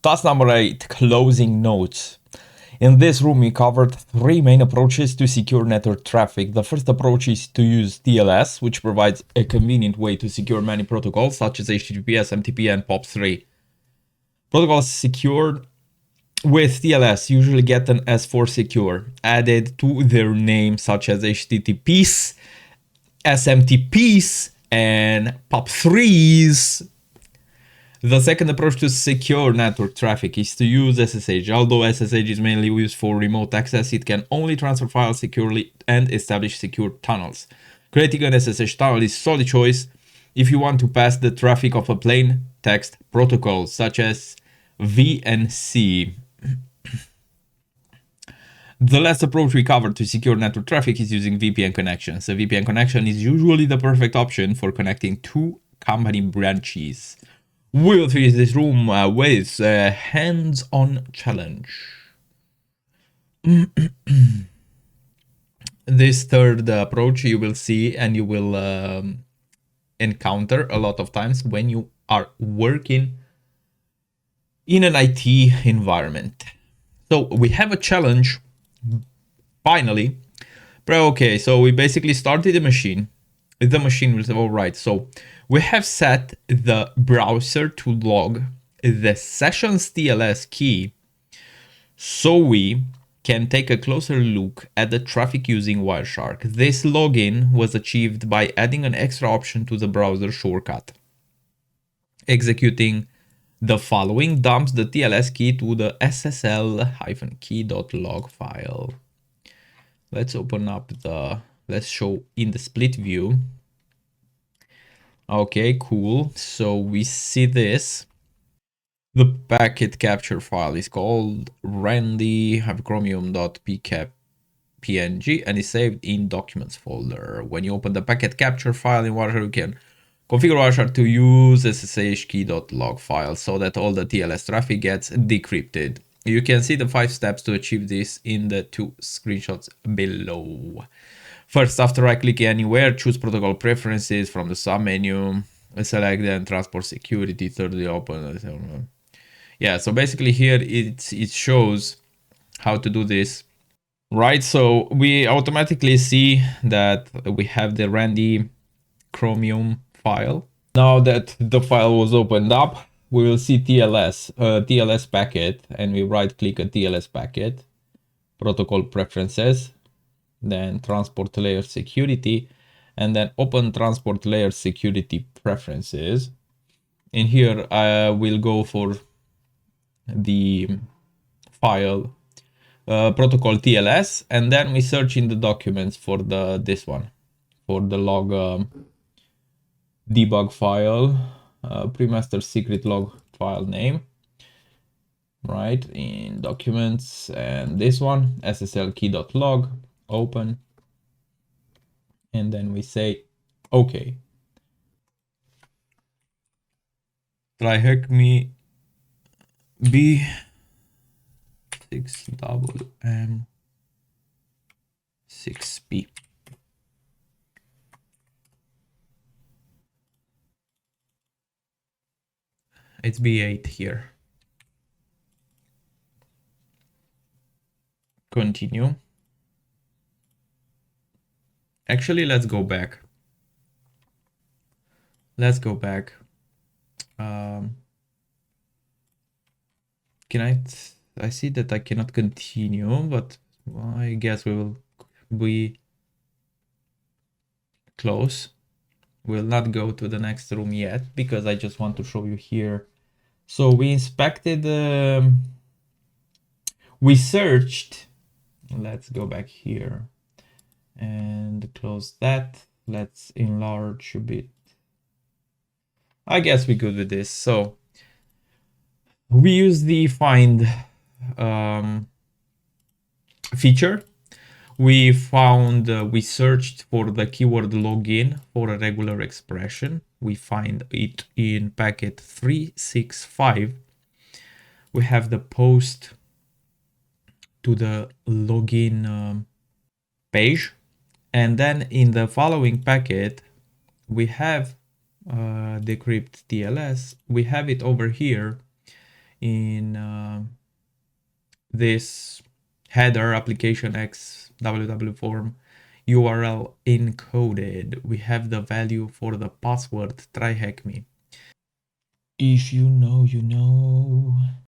Task number 8, closing notes. In this room, we covered 3 main approaches to secure network traffic. The first approach is to use TLS, which provides a convenient way to secure many protocols such as HTTPS, MTP, and POP3. Protocols secured with TLS usually get an S4 secure added to their name, such as HTTPs, SMTPs, and POP3s. The second approach to secure network traffic is to use SSH. Although SSH is mainly used for remote access, it can only transfer files securely and establish secure tunnels. Creating an SSH tunnel is a solid choice if you want to pass the traffic of a plain text protocol, such as VNC. The last approach we covered to secure network traffic is using VPN connections. A VPN connection is usually the perfect option for connecting two company branches. We'll finish this room with a hands-on challenge. This third approach you will see and you will encounter a lot of times when you are working in an IT environment. So we have a challenge, finally. Okay, so we basically started the machine. The machine was all right. So we have set the browser to log the sessions TLS key so we can take a closer look at the traffic using Wireshark. This login was achieved by adding an extra option to the browser shortcut. Executing the following dumps the TLS key to the ssl-key.log file. Let's open up let's show in the split view. Okay, cool. So we see this. The packet capture file is called randy-chromium.png and is saved in documents folder. When you open the packet capture file in Wireshark, you can configure Wireshark to use ssh-key.log file so that all the TLS traffic gets decrypted. You can see the 5 steps to achieve this in the 2 screenshots below. First, after right click anywhere, choose protocol preferences from the submenu, select then transport security, thirdly open. Yeah, so basically here it shows how to do this. Right, so we automatically see that we have the Randy Chromium file. Now that the file was opened up, we will see TLS packet, and we right click a TLS packet, protocol preferences, then transport layer security, and then open transport layer security preferences. In here, I will go for the file protocol TLS, and then we search in the documents for this one, for the log debug file, premaster secret log file name, right, in documents, and this one, ssl-key.log, open, and then we say okay. Try hack me B6WM6P. It's B8 here. Continue. Actually, let's go back. Let's go back. I see that I cannot continue, but I guess we will be close. We'll not go to the next room yet because I just want to show you here. So we inspected, we searched. Let's go back here and close that. Let's enlarge a bit. I guess we're good with this. So we use the find feature. We found, we searched for the keyword login for a regular expression. We find it in packet 365. We have the post to the login page. And then in the following packet, we have decrypt TLS. We have it over here in this header application x www form URL encoded. We have the value for the password. Try hack me. If you know, you know.